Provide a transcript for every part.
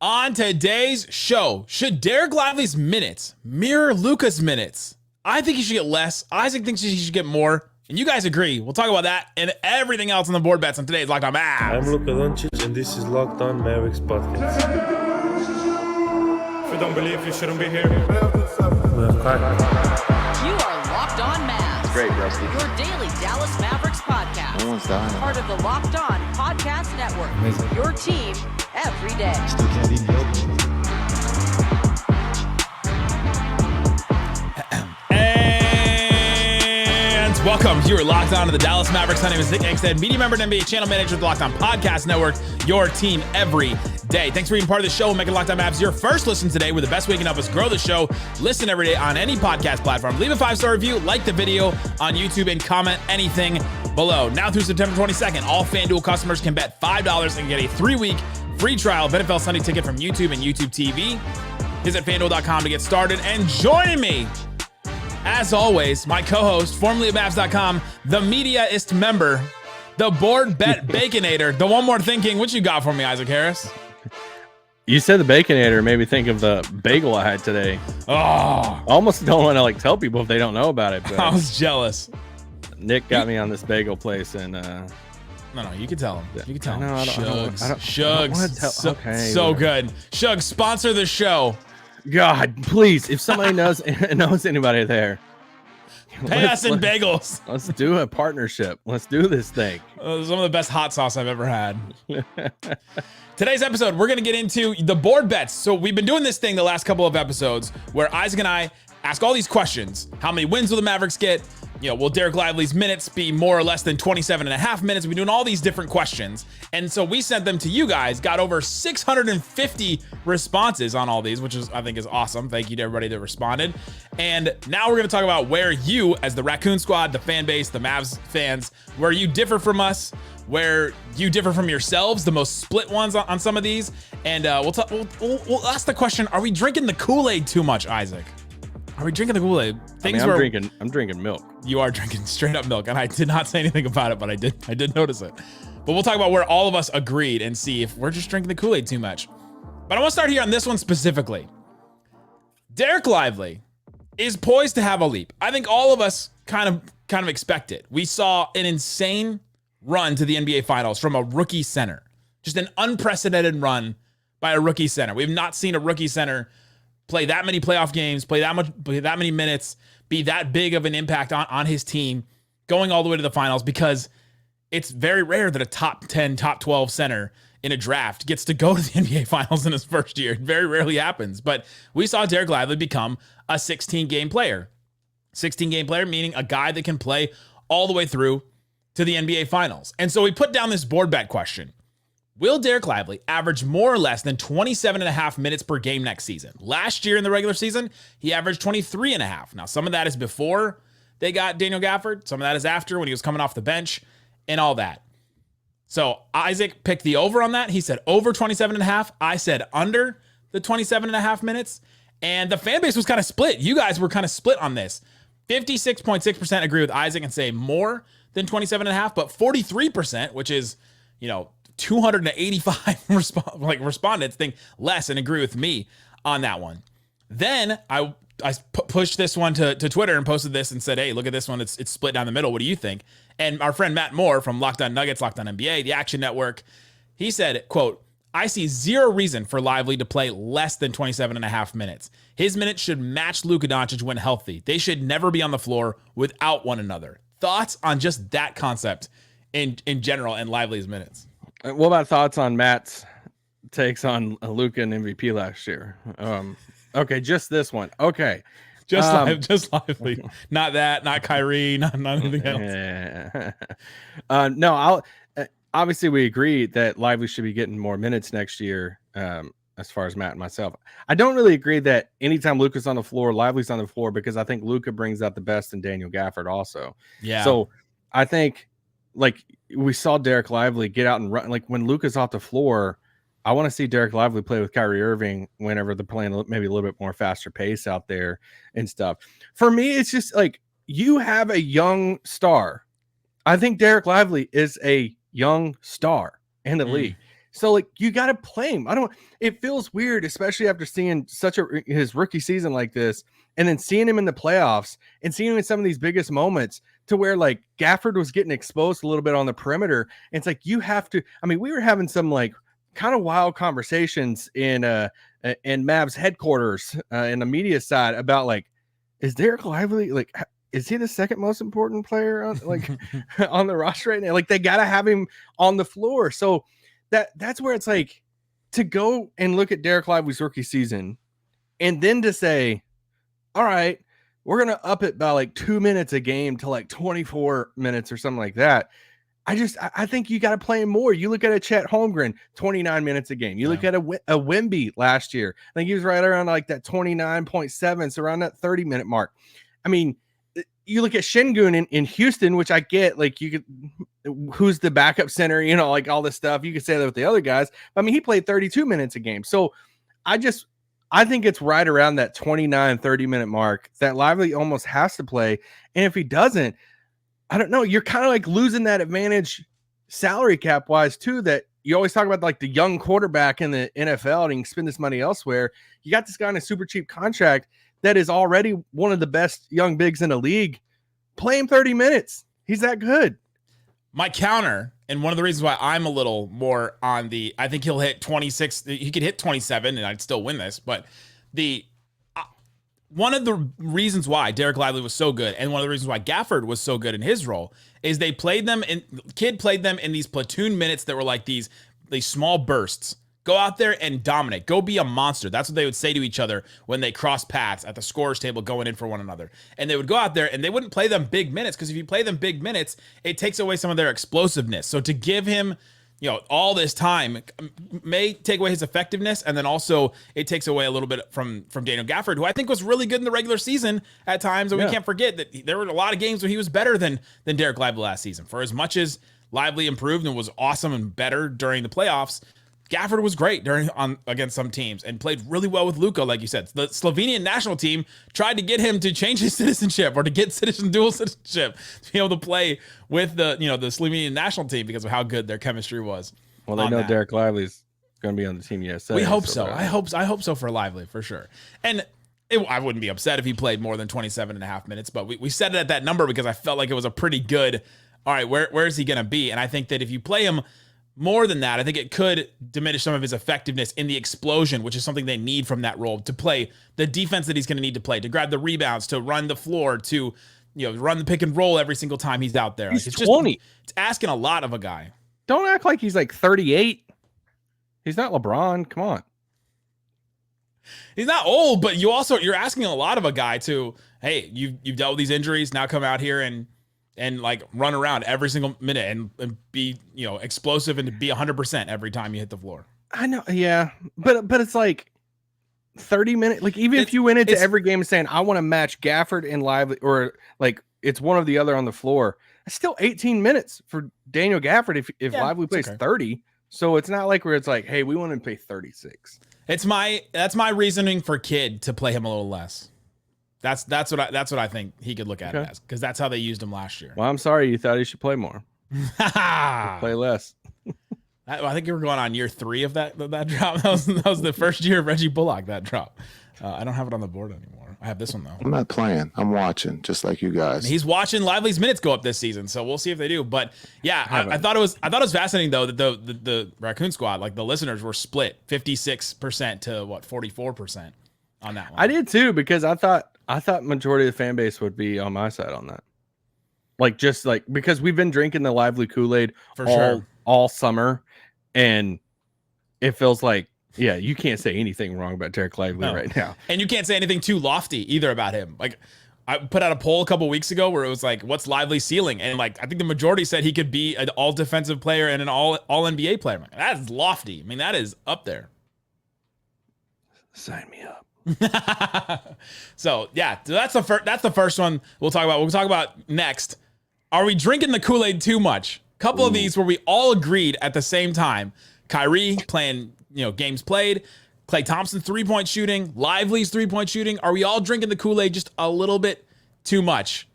On today's show, should Dereck Lively's minutes mirror Luka's minutes? I think he should get less. Isaac thinks he should get more. And you guys agree. We'll talk about that and everything else on the board bets on today's Locked On Mavs. I'm Luka Doncic, and this is Locked On Mavericks podcast. If you don't believe, you shouldn't be here. You are Locked On Mavs. Great, Rusty. Your daily Dallas Mavericks podcast. No one's dying. Part of the Locked On Podcast Network. Amazing. Your team every day. Still can't eat milk. And welcome. You are locked on to the Dallas Mavericks. My name is Nick Angstead, media member and NBA channel manager of the Locked On Podcast Network. Your team every day. Thanks for being part of the show and making Locked On Mavs your first listen today. We're the best way you can help us grow the show. Listen every day on any podcast platform. Leave a 5-star review, like the video on YouTube, and comment anything below. Now through September 22nd, all FanDuel customers can bet $5 and get a 3-week free trial of NFL Sunday Ticket from YouTube and YouTube TV. Visit FanDuel.com to get started. And join me, as always, my co-host, formerly of Mavs.com, the mediaist member, the board bet baconator, the one more thinking. What you got for me, Isaac Harris? You said the baconator made me think of the bagel I had today. Oh, I almost don't want to tell people if they don't know about it. But I was jealous. Nick got me on this bagel place, and No, you can tell him. You can tell him. No, I don't Shugs. wanna tell- So, okay, so whatever. good. Shugs, sponsor the show. God, please, if somebody knows anybody there, Pay us in bagels. Let's do a partnership. Let's do this thing. Some of the best hot sauce I've ever had. Today's episode, we're going to get into the board bets. So we've been doing this thing the last couple of episodes where Isaac and I ask all these questions. How many wins will the Mavericks get? Will Dereck Lively's minutes be more or less than 27 and a half minutes? We're doing all these different questions. And so we sent them to you guys, got over 650 responses on all these, which I think is awesome. Thank you to everybody that responded. And now we're going to talk about where you, as the Raccoon Squad, the fan base, the Mavs fans, where you differ from us, where you differ from yourselves, the most split ones on some of these. And we'll ask the question, are we drinking the Kool-Aid too much, Isaac? Are we drinking the Kool-Aid? I'm drinking milk. You are drinking straight up milk, and I did not say anything about it, but I did notice it. But we'll talk about where all of us agreed and see if we're just drinking the Kool-Aid too much. But I want to start here on this one specifically. Dereck Lively is poised to have a leap. I think all of us kind of expect it. We saw an insane run to the NBA Finals from a rookie center. Just an unprecedented run by a rookie center. We've not seen a rookie center play that many playoff games, play that many minutes, be that big of an impact on his team, going all the way to the finals, because it's very rare that a top 10, top 12 center in a draft gets to go to the NBA Finals in his first year. It very rarely happens. But we saw Dereck Lively become a 16-game player. 16-game player, meaning a guy that can play all the way through to the NBA Finals. And so we put down this board bet question. Will Dereck Lively average more or less than 27 and a half minutes per game next season? Last year in the regular season, he averaged 23 and a half. Now, some of that is before they got Daniel Gafford. Some of that is after, when he was coming off the bench and all that. So Isaac picked the over on that. He said over 27 and a half. I said under the 27 and a half minutes. And the fan base was kind of split. You guys were kind of split on this. 56.6% agree with Isaac and say more than 27 and a half, but 43%, which is, 285 respondents think less and agree with me on that one. Then I pushed this one to Twitter and posted this and said, hey, look at this one. It's split down the middle. What do you think? And our friend Matt Moore from Locked On Nuggets, Locked On NBA, the Action Network, he said, quote, I see zero reason for Lively to play less than 27 and a half minutes. His minutes should match Luka Doncic when healthy. They should never be on the floor without one another. Thoughts on just that concept in general and Lively's minutes? What about thoughts on Matt's takes on Luka and MVP last year? Okay, just this one. Okay. Just Lively. Not that, not Kyrie, not anything else. No, obviously we agree that Lively should be getting more minutes next year, as far as Matt and myself. I don't really agree that anytime Luka's on the floor, Lively's on the floor, because I think Luka brings out the best in Daniel Gafford also. Yeah. So I think, we saw Dereck Lively get out and run. When Luka's off the floor, I want to see Dereck Lively play with Kyrie Irving whenever they're playing maybe a little bit more faster pace out there and stuff. For me, it's just you have a young star. I think Dereck Lively is a young star in the league. So like you got to play him. It feels weird, especially after seeing his rookie season like this, and then seeing him in the playoffs and seeing him in some of these biggest moments to where like Gafford was getting exposed a little bit on the perimeter. And it's like, you have to, I mean, we were having some like kind of wild conversations in Mavs headquarters in the media side about like, is Dereck Lively, like, is he the second most important player on like on the roster right now? Like they got to have him on the floor. So that's where it's like to go and look at Dereck Lively's rookie season and then to say, all right, we're going to up it by like 2 minutes a game to like 24 minutes or something like that. I think you got to play him more. You look at a Chet Holmgren, 29 minutes a game. You look at a Wemby last year. I think he was right around like that 29.7, so around that 30-minute mark. I mean, you look at Şengün in Houston, which I get, like you could, who's the backup center, you know, like all this stuff. You could say that with the other guys. But I mean, he played 32 minutes a game. So I think it's right around that 29, 30-minute mark that Lively almost has to play. And if he doesn't, I don't know, you're kind of like losing that advantage salary cap wise too, that you always talk about like the young quarterback in the NFL and you can spend this money elsewhere. You got this guy on a super cheap contract that is already one of the best young bigs in the league. Play him 30 minutes. He's that good. My counter, and one of the reasons why I'm a little more on the, I think he'll hit 26. He could hit 27 and I'd still win this. But one of the reasons why Dereck Lively was so good, and one of the reasons why Gafford was so good in his role, is they played them in these platoon minutes that were like these small bursts. Go out there and dominate. Go be a monster. That's what they would say to each other when they crossed paths at the scorer's table going in for one another. And they would go out there and they wouldn't play them big minutes, because if you play them big minutes, it takes away some of their explosiveness. So to give him, you know, all this time may take away his effectiveness, and then also it takes away a little bit from Daniel Gafford, who I think was really good in the regular season at times. And we can't forget that there were a lot of games where he was better than Dereck Lively last season. For as much as Lively improved and was awesome and better during the playoffs, Gafford was great against some teams and played really well with Luka, like you said. The Slovenian national team tried to get him to change his citizenship or to get dual citizenship to be able to play with the Slovenian national team because of how good their chemistry was. Well, they know Dereck Lively's going to be on the team USA. We hope so. I hope so for Lively for sure. And I wouldn't be upset if he played more than 27 and a half minutes, but we set it at that number because I felt like it was a pretty good, all right, where is he going to be? And I think that if you play him more than that, I think it could diminish some of his effectiveness in the explosion, which is something they need from that role, to play the defense that he's going to need to play, to grab the rebounds, to run the floor, to run the pick and roll every single time he's out there. He's 20. It's asking a lot of a guy. Don't act like he's like 38. He's not LeBron. Come on. He's not old, but you're asking a lot of a guy to, hey, you've dealt with these injuries, now come out here and like run around every single minute and be, explosive and to be 100% every time you hit the floor. I know. Yeah. But it's like 30 minutes. Like even if you went into every game saying, I want to match Gafford and Lively, or like it's one or the other on the floor, it's still 18 minutes for Daniel Gafford if Lively plays 30. So it's not like where it's like, hey, we want to play 36. That's my reasoning for Kidd to play him a little less. That's what I think he could look at it as, because that's how they used him last year. Well, I'm sorry you thought he should play more. Play less. I think you were going on year 3 of that drop. That was the first year of Reggie Bullock, that drop. I don't have it on the board anymore. I have this one though. I'm not playing. I'm watching, just like you guys. And he's watching Lively's minutes go up this season, so we'll see if they do. But yeah, I thought it was fascinating though that the Raccoon Squad, like the listeners, were split 56% to 44% on that one. I did too, because I thought majority of the fan base would be on my side on that. Like just like because we've been drinking the Lively Kool-Aid all summer, and it feels like, yeah, you can't say anything wrong about Dereck Lively right now. And you can't say anything too lofty either about him. Like I put out a poll a couple weeks ago where it was like, what's Lively's ceiling? And like I think the majority said he could be an all defensive player and an all NBA player. Like, that is lofty. I mean, that is up there. Sign me up. So yeah, that's the first one we'll talk about. We'll talk about next. Are we drinking the Kool-Aid too much? Couple of these where we all agreed at the same time. Kyrie playing, games played. Klay Thompson 3-point shooting. Lively's 3-point shooting. Are we all drinking the Kool-Aid just a little bit too much?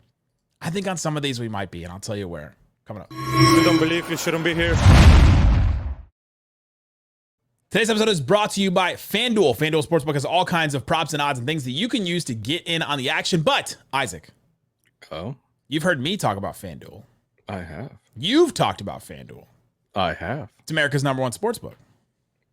I think on some of these we might be, and I'll tell you where. Coming up. You don't believe you shouldn't be here. Today's episode is brought to you by FanDuel. FanDuel Sportsbook has all kinds of props and odds and things that you can use to get in on the action. But, Isaac, you've heard me talk about FanDuel. I have. You've talked about FanDuel. I have. It's America's #1 sportsbook.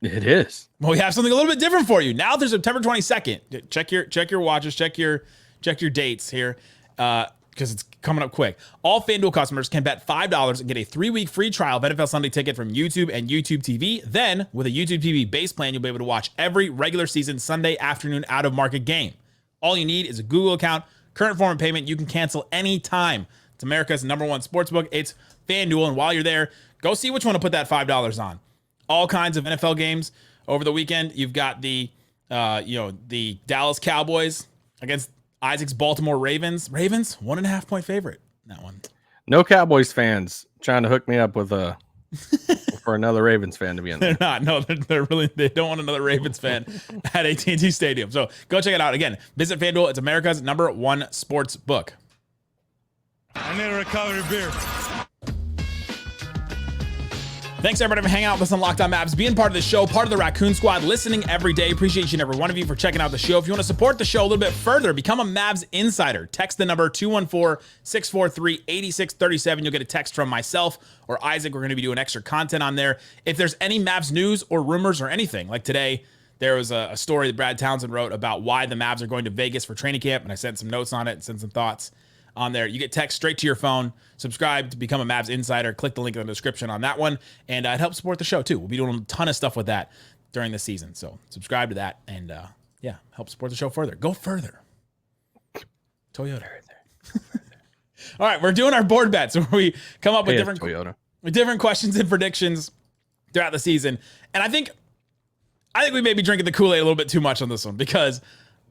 It is. Well, we have something a little bit different for you. Now through September 22nd. Check your watches, check your dates here. Because it's coming up quick. All FanDuel customers can bet $5 and get a 3-week free trial of NFL Sunday Ticket from YouTube and YouTube TV. Then, with a YouTube TV base plan, you'll be able to watch every regular season Sunday afternoon out-of-market game. All you need is a Google account, current form of payment. You can cancel anytime. It's America's #1 sportsbook. It's FanDuel, and while you're there, go see which one to put that $5 on. All kinds of NFL games over the weekend. You've got the Dallas Cowboys against Isaac's Baltimore Ravens. Ravens, 1.5 point favorite. That one. No Cowboys fans trying to hook me up with for another Ravens fan to be in there. They're not. No, they don't want another Ravens fan at AT&T Stadium. So go check it out. Again, visit FanDuel. It's America's #1 sports book. I need a recovery beer. Thanks, everybody, for hanging out with us on Locked On Mavs, being part of the show, part of the Raccoon Squad, listening every day. Appreciate each and every one of you for checking out the show. If you want to support the show a little bit further, become a Mavs insider. Text the number 214-643-8637. You'll get a text from myself or Isaac. We're going to be doing extra content on there. If there's any Mavs news or rumors or anything, like today, there was a story that Brad Townsend wrote about why the Mavs are going to Vegas for training camp, and I sent some notes on it and sent some thoughts on there. You get text straight to your phone. Subscribe to become a Mavs insider. Click the link in the description on that one, and it helps support the show too. We'll be doing a ton of stuff with that during the season, so subscribe to that and help support the show further. Go further, Toyota. All right, we're doing our board bets where we come up with different questions and predictions throughout the season, and I think we may be drinking the Kool-Aid a little bit too much on this one because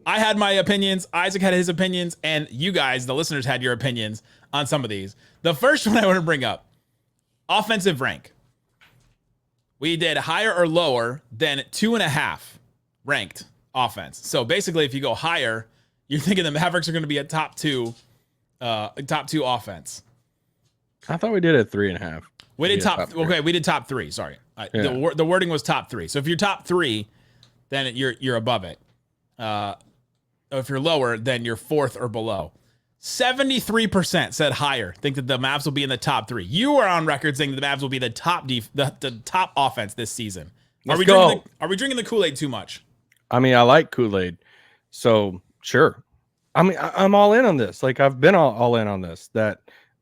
I had my opinions, Isaac had his opinions, and you guys, the listeners, had your opinions on some of these. The first one I want to bring up, offensive rank. We did higher or lower than 2.5 ranked offense. So basically, if you go higher, you're thinking the Mavericks are going to be a top two offense. I thought we did it 3.5. We did top 3. Sorry. The wording was top 3. So if you're top 3, then you're above it. If you're lower, then you're 4th or below. 73% said higher, think that the Mavs will be in the top 3. You are on record saying that the Mavs will be the top the top offense this season. Are we drinking the Kool-Aid too much? I mean, I like Kool-Aid, so sure. I mean, I'm all in on this. Like, I've been all in on this. Do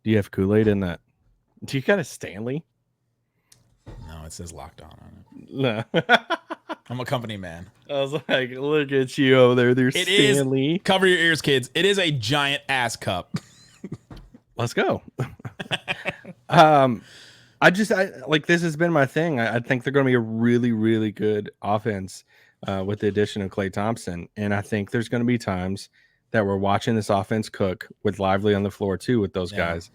you have Kool-Aid in that? Do you got a Stanley? No, it says Locked On it. No. I'm a company man. I was like, look at you over there. There's Stanley. Cover your ears, kids. It is a giant ass cup. Let's go. This has been my thing. I think they're going to be a really, really good offense with the addition of Klay Thompson. And I think there's going to be times that we're watching this offense cook with Lively on the floor too, with those guys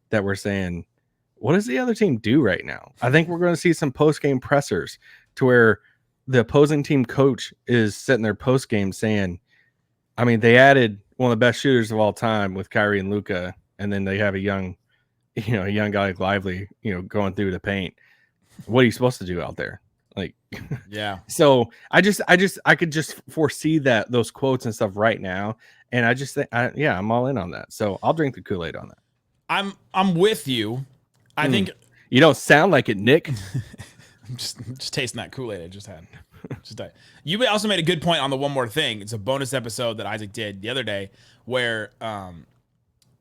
that we're saying, what does the other team do right now? I think we're going to see some post-game pressers to where the opposing team coach is sitting there post-game saying, I mean, they added one of the best shooters of all time with Kyrie and Luka, and then they have a young guy like Lively, going through the paint. What are you supposed to do out there? Like, yeah. So I could just foresee those quotes and stuff right now, and I just think, I'm all in on that. So I'll drink the Kool-Aid on that. I'm with you. I think you don't sound like it, Nick. I'm just tasting that Kool-Aid I just had. You also made a good point on the one more thing. It's a bonus episode that Isaac did the other day where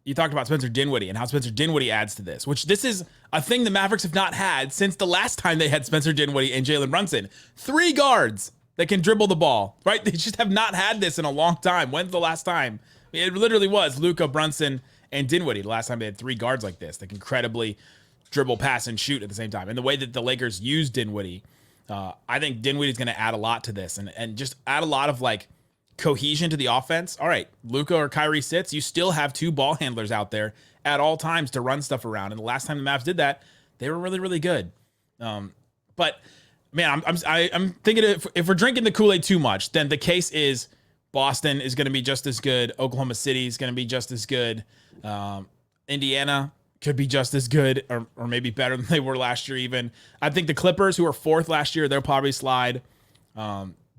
you talked about Spencer Dinwiddie and how Spencer Dinwiddie adds to this, which this is a thing the Mavericks have not had since the last time they had Spencer Dinwiddie and Jalen Brunson. 3 guards that can dribble the ball, right? They just have not had this in a long time. When's the last time? It literally was Luka, Brunson, and Dinwiddie. The last time they had 3 guards like this that can credibly dribble, pass, and shoot at the same time. And the way that the Lakers use Dinwiddie, I think Dinwiddie is going to add a lot to this and just add a lot of like cohesion to the offense. All right, Luka or Kyrie sits, you still have 2 ball handlers out there at all times to run stuff around. And the last time the Mavs did that, they were really, really good. But man, I'm thinking if we're drinking the Kool-Aid too much, then the case is Boston is going to be just as good. Oklahoma City is going to be just as good. Indiana could be just as good or maybe better than they were last year even. I think the Clippers, who were 4th last year, they'll probably slide.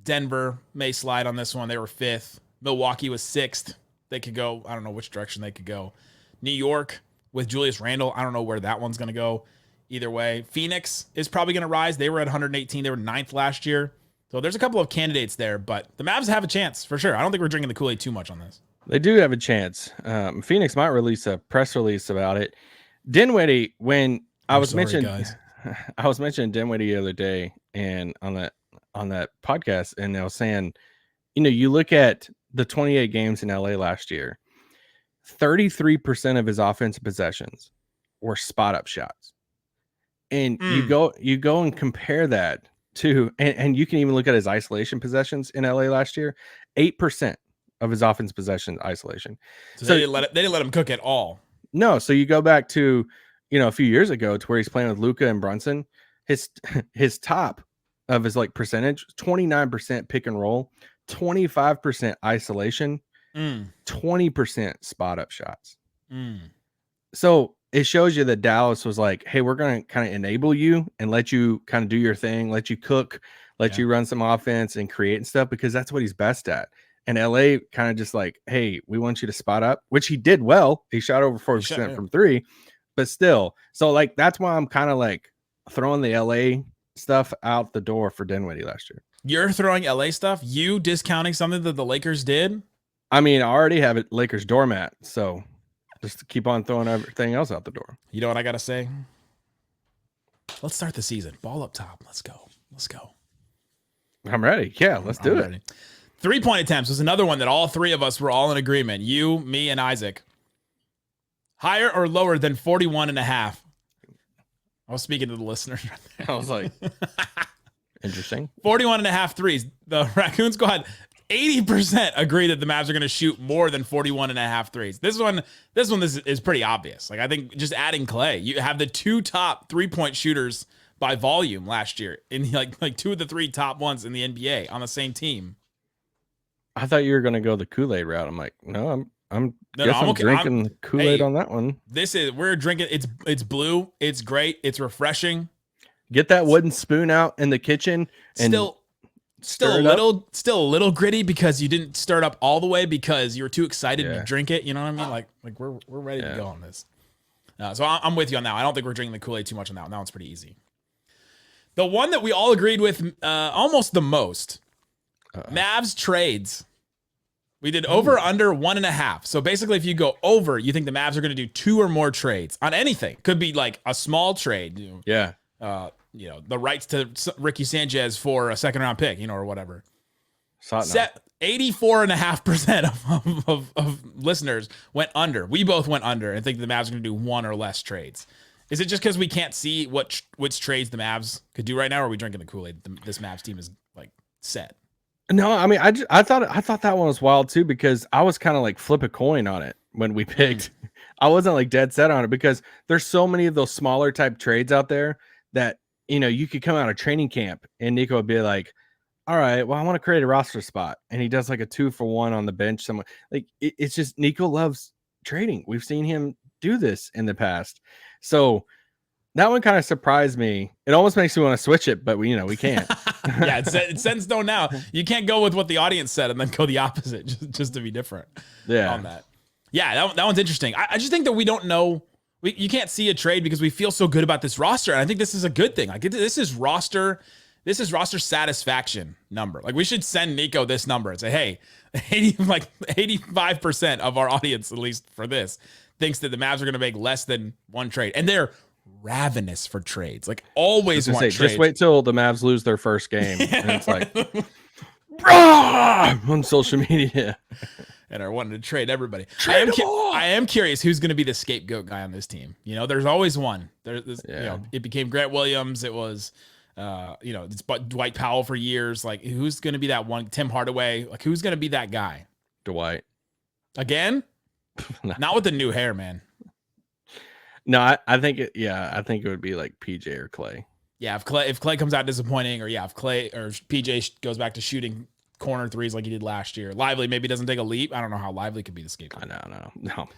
Denver may slide on this one. They were 5th. Milwaukee was 6th. They could go, I don't know which direction they could go. New York with Julius Randle, I don't know where that one's going to go either way. Phoenix is probably going to rise. They were at 118. They were 9th last year. So there's a couple of candidates there, but the Mavs have a chance for sure. I don't think we're drinking the Kool-Aid too much on this. They do have a chance. Phoenix might release a press release about it. Dinwiddie, when I was mentioning Dinwiddie the other day and on that podcast, and I was saying, you look at the 28 games in LA last year, 33% of his offensive possessions were spot up shots. And you go and compare that to, and you can even look at his isolation possessions in LA last year, 8% of his offense possession isolation. So they didn't let him cook at all. No. So you go back to, a few years ago to where he's playing with Luka and Brunson, his top of his percentage, 29% pick and roll, 25% isolation, 20% spot up shots. So it shows you that Dallas was like, hey, we're going to kind of enable you and let you kind of do your thing, let you cook, let you run some offense and create and stuff, because that's what he's best at. And LA kind of just like, hey, we want you to spot up, which he did well. He shot over 40% from 3, but still. So that's why I'm kind of throwing the LA stuff out the door for Dinwiddie last year. You're throwing LA stuff? You discounting something that the Lakers did? I mean, I already have a Lakers doormat, so just keep on throwing everything else out the door. You know what I got to say? Let's start the season. Ball up top. Let's go. I'm ready. Yeah, let's do it. 3-point attempts was another one that all three of us were all in agreement. You, me, and Isaac. Higher or lower than 41.5? I was speaking to the listeners right there. I was like, interesting. 41.5 threes. The Raccoon Squad, 80% agree that the Mavs are going to shoot more than 41.5 threes. This one is pretty obvious. I think just adding Klay, you have the 2 top 3-point shooters by volume last year in like 2 of the 3 top ones in the NBA on the same team. I thought you were going to go the Kool-Aid route. I'm like, no, I'm okay. Drinking the Kool-Aid on that one. We're drinking. It's blue. It's great. It's refreshing. Get that wooden spoon out in the kitchen. And still a little gritty because you didn't stir it up all the way because you were too excited to drink it. You know what I mean? Like we're ready to go on this. So I'm with you on that. I don't think we're drinking the Kool-Aid too much on that one. That one's pretty easy. The one that we all agreed with almost the most, Mavs trades. We did over under 1.5. So basically, if you go over, you think the Mavs are going to do 2 or more trades on anything. Could be like a small trade. The rights to Ricky Sanchez for a 2nd-round pick, or whatever. 84.5% of listeners went under. We both went under and think the Mavs are going to do 1 or less trades. Is it just because we can't see which trades the Mavs could do right now, or are we drinking the Kool-Aid? This Mavs team is set. No, I mean, I thought that one was wild too, because I was kind of flip a coin on it when we picked. I wasn't dead set on it because there's so many of those smaller type trades out there that, you could come out of training camp and Nico would be like, all right, well, I want to create a roster spot. And he does a 2-for-1 on the bench. Somewhere it's just Nico loves trading. We've seen him do this in the past. So that one kind of surprised me. It almost makes me want to switch it, but we can't. Yeah, it's set in stone now. You can't go with what the audience said and then go the opposite just to be different. Yeah. On that. Yeah, that one's interesting. I just think that we don't know. You can't see a trade because we feel so good about this roster, and I think this is a good thing. This is roster satisfaction number. We should send Nico this number and say, hey, 85% of our audience, at least for this, thinks that the Mavs are going to make less than 1 trade, and they're ravenous for trades. Always want trades. Just wait till the Mavs lose their first game, and it's on social media. And are wanting to trade everybody. I am curious who's going to be the scapegoat guy on this team. There's always one. It became Grant Williams. It was, it's Dwight Powell for years. Who's going to be that one? Tim Hardaway. Who's going to be that guy? Dwight. Again? No. Not with the new hair, man. No, I think it would be PJ or Klay. Yeah, if Klay comes out disappointing, or if Klay or PJ goes back to shooting corner threes like he did last year. Lively maybe doesn't take a leap. I don't know how Lively could be the scapegoat. No.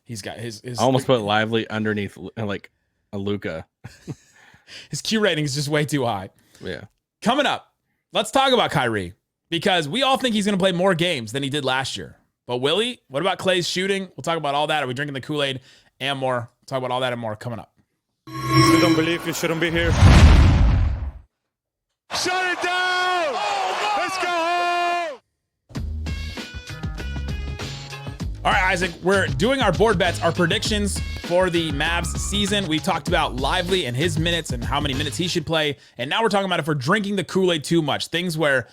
He's got his I almost put Lively underneath like a Luka. His Q rating is just way too high. Yeah. Coming up, let's talk about Kyrie because we all think he's going to play more games than he did last year. But will he? What about Klay's shooting? We'll talk about all that. Are we drinking the Kool-Aid and more? We'll talk about all that and more coming up. If you don't believe, you shouldn't be here. Shut it down! Let's go home! All right, Isaac, we're doing our board bets, our predictions for the Mavs season. We talked about Lively and his minutes and how many minutes he should play. And now we're talking about if we're drinking the Kool-Aid too much. Things where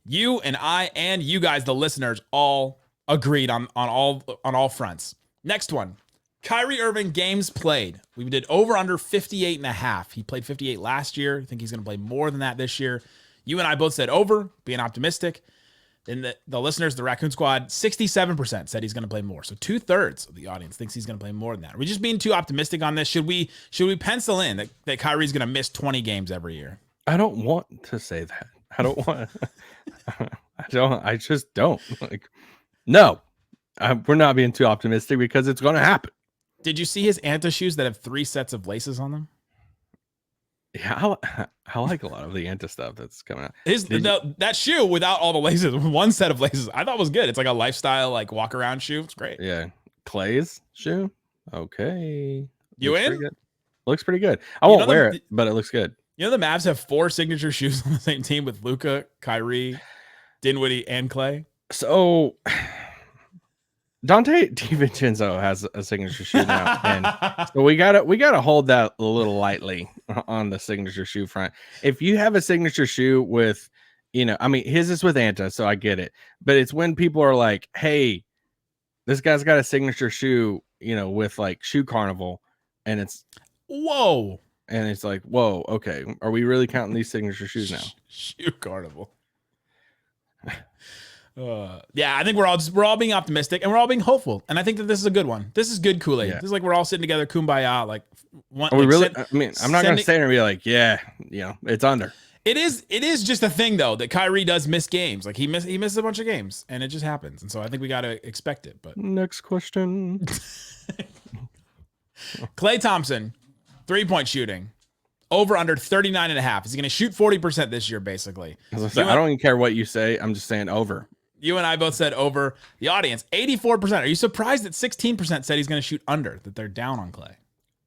you and I and you guys, the listeners, all agreed on all fronts. Next one. Kyrie Irving games played. We did over under 58.5. He played 58 last year. I think he's going to play more than that this year. You and I both said over, being optimistic. Then the listeners, the Raccoon Squad, 67% said he's going to play more. So 2/3 of the audience thinks he's going to play more than that. Are we just being too optimistic on this? Should we pencil in that Kyrie's going to miss 20 games every year? I don't want to say that. I don't want. I just don't. Like, no, we're not being too optimistic because it's going to happen. Did you see his Anta shoes that have 3 sets of laces on them? Yeah, I like a lot of the Anta stuff that's coming out. That shoe without all the laces, one set of laces, I thought was good. It's like a lifestyle, like walk around shoe. It's great. Yeah, Klay's shoe. Okay, you looks in? Pretty good. Looks pretty good. I won't wear it, but it looks good. You know the Mavs have 4 signature shoes on the same team with Luka, Kyrie, Dinwiddie, and Klay. So Dante DiVincenzo has a signature shoe now, and so we gotta hold that a little lightly on the signature shoe front. If you have a signature shoe with, I mean, his is with Anta, so I get it. But it's when people are like, "Hey, this guy's got a signature shoe," with like Shoe Carnival, and it's whoa, and it's like, whoa, okay, are we really counting these signature shoes now? Shoe Carnival. Yeah, I think we're all being optimistic and we're all being hopeful, and I think that this is a good one. This is good Kool-Aid. Yeah. This is like we're all sitting together, kumbaya. Like, are we really? I mean, I'm not going to stand and be like, yeah, it's under. It is just a thing though that Kyrie does miss games. Like he misses a bunch of games, and it just happens. And so I think we got to expect it. But next question. Klay Thompson, 3-point shooting. Over under 39.5. Is he going to shoot 40% this year, basically? I don't even care what you say. I'm just saying over. You and I both said over. The audience, 84%. Are you surprised that 16% said he's going to shoot under, that they're down on Klay?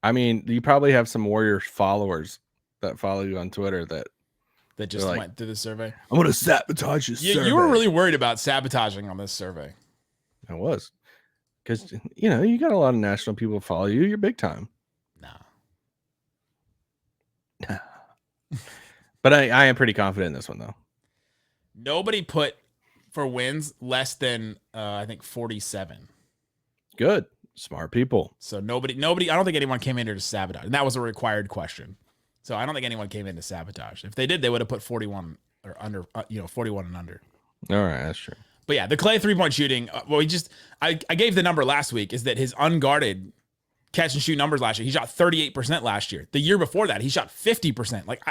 I mean, you probably have some Warriors followers that follow you on Twitter that just went through the survey. I'm going to sabotage this survey. You were really worried about sabotaging on this survey. I was. Because, you got a lot of national people follow you. You're big time. Nah. But I am pretty confident in this one, though. Nobody put for wins less than I think 47. Good, smart people. So nobody. I don't think anyone came in here to sabotage, and that was a required question. So I don't think anyone came in to sabotage. If they did, they would have put 41 or under. 41 and under. All right, that's true. But yeah, the Klay 3-point shooting. I gave the number last week is that his unguarded catch and shoot numbers last year. He shot 38% last year. The year before that, he shot 50%. Like,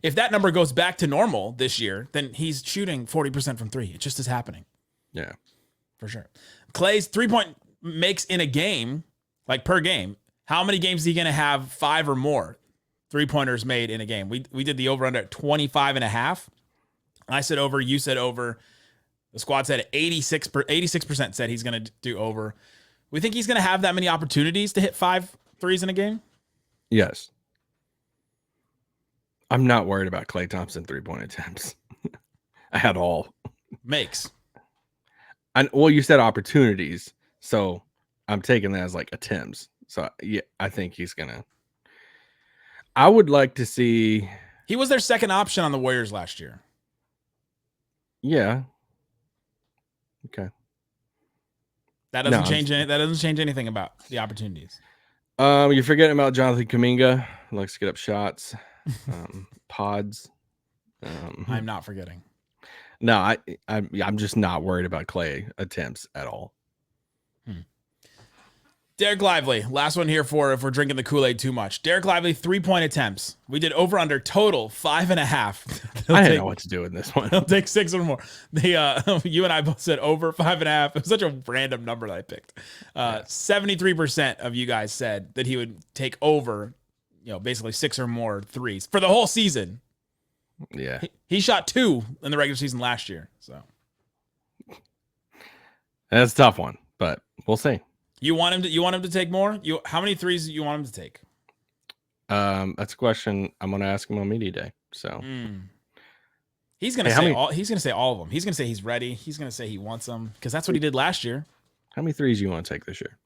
if that number goes back to normal this year, then he's shooting 40% from 3. It just is happening. Yeah, for sure. Klay's 3-point makes in a game, like per game. How many games is he going to have 5 or more 3-pointers made in a game? We did the over under at 25.5. I said over. You said over. The squad said 86% said he's going to do over. We think he's going to have that many opportunities to hit 5 threes in a game? Yes. I'm not worried about Klay Thompson 3-point attempts at all. Makes. Well, you said opportunities, so I'm taking that as like attempts. So yeah, I think he's going to. I would like to see. He was their second option on the Warriors last year. Yeah. Okay. That doesn't change. That doesn't change anything about the opportunities. You're forgetting about Jonathan Kuminga. He likes to get up shots, pods. I'm not forgetting. No, I'm just not worried about Klay attempts at all. Dereck Lively, last one here for if we're drinking the Kool-Aid too much. Dereck Lively, 3-point attempts. We did over under total 5.5. I didn't know what to do in this one. He'll take 6 or more. You and I both said over 5.5. It was such a random number that I picked. 73% of you guys said that he would take over, basically 6 or more threes for the whole season. Yeah. He shot 2 in the regular season last year. So that's a tough one, but we'll see. You want him to take more? How many threes do you want him to take? That's a question I'm going to ask him on media day. So he's going to say he's going to say all of them. He's going to say he's ready. He's going to say he wants them because that's what he did last year. How many threes do you want to take this year?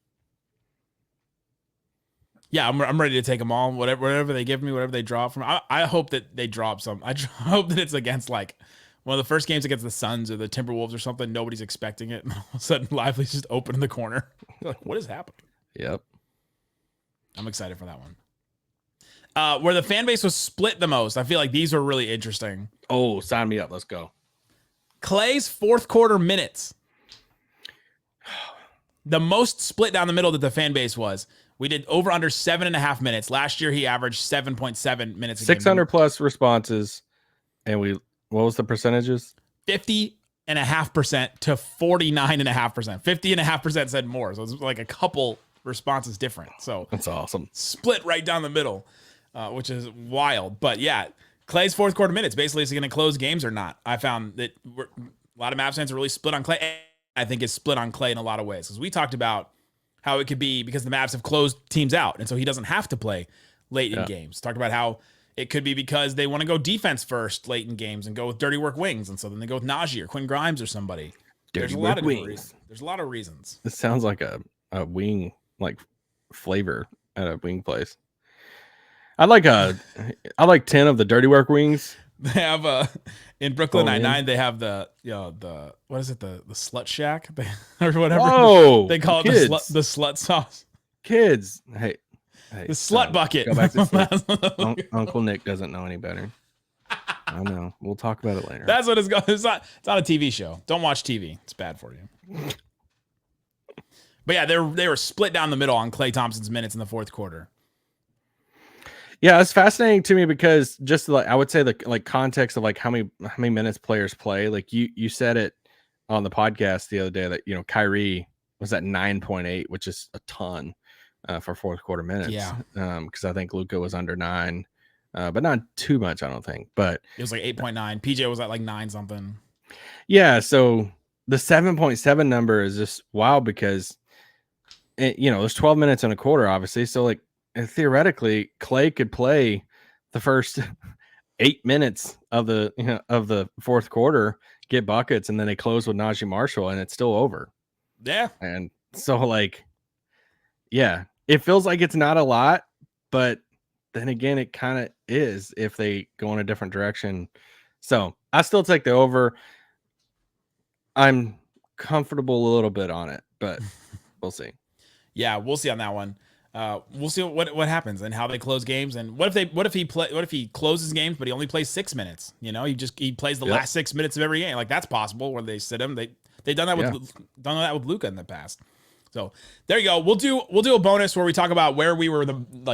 Yeah, I'm ready to take them all. Whatever they give me, whatever they drop from. I hope that they drop some. I hope that it's against like one of the first games against the Suns or the Timberwolves or something. Nobody's expecting it. And all of a sudden, Lively's just open in the corner. Like, what is happening? Yep. I'm excited for that one. Where the fan base was split the most, I feel like these were really interesting. Oh, sign me up. Let's go. Klay's fourth quarter minutes. The most split down the middle that the fan base was. We did over under 7.5 minutes. Last year, he averaged 7.7 minutes a game. 600 plus responses. And what was the percentages? 50.5% to 49.5%. 50.5% said more. So it was like a couple responses different. So that's awesome. Split right down the middle, which is wild. But yeah, Klay's fourth quarter minutes. Basically, is he going to close games or not? I found that a lot of Mavs fans are really split on Klay. I think it's split on Klay in a lot of ways. Because we talked about how it could be because the Mavs have closed teams out. And so he doesn't have to play late in games. Talked about how it could be because they want to go defense first late in games and go with dirty work wings. And so then they go with Najee or Quinn Grimes or somebody. There's a lot of wings. There's a lot of reasons. This sounds like a wing like flavor at a wing place. I like 10 of the dirty work wings. They have in Brooklyn Nine-Nine, they have the what is it, the slut shack or whatever. Oh, they call it the slut sauce. Kids, hey, the slut bucket. Go back to Uncle Nick doesn't know any better. I know. We'll talk about it later. That's what it's going. It's not a TV show. Don't watch TV. It's bad for you. But yeah, they were split down the middle on Klay Thompson's minutes in the fourth quarter. Yeah, it's fascinating to me because just like I would say the context of like how many minutes players play. Like you said it on the podcast the other day that Kyrie was at 9.8, which is a ton for fourth quarter minutes. Yeah. Because I think Luka was under 9, but not too much, I don't think. But it was like 8.9. PJ was at like 9 something. Yeah, so the 7.7 number is just wild because there's 12 minutes in a quarter, obviously. So like. And theoretically, Klay could play the first 8 minutes of the fourth quarter, get buckets, and then they close with Najee Marshall, and it's still over. Yeah. And so, it feels like it's not a lot, but then again, it kind of is if they go in a different direction. So I still take the over. I'm comfortable a little bit on it, but we'll see. Yeah, we'll see on that one. We'll see what happens and how they close games. And what if he closes games, but he only plays 6 minutes? He plays the last 6 minutes of every game. Like that's possible where they sit him. They've done that with Luka in the past. So there you go. We'll do a bonus where we talk about where we were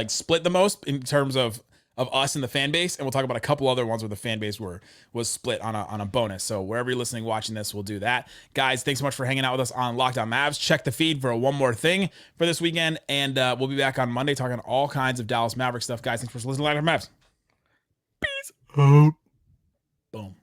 split the most in terms of us and the fan base, and we'll talk about a couple other ones where the fan base was split on a bonus. So wherever you're listening, watching this, we'll do that. Guys, thanks so much for hanging out with us on Locked On Mavs. Check the feed for one more thing for this weekend, and we'll be back on Monday talking all kinds of Dallas Mavericks stuff. Guys, thanks for listening to Locked On Mavs. Peace. Boom.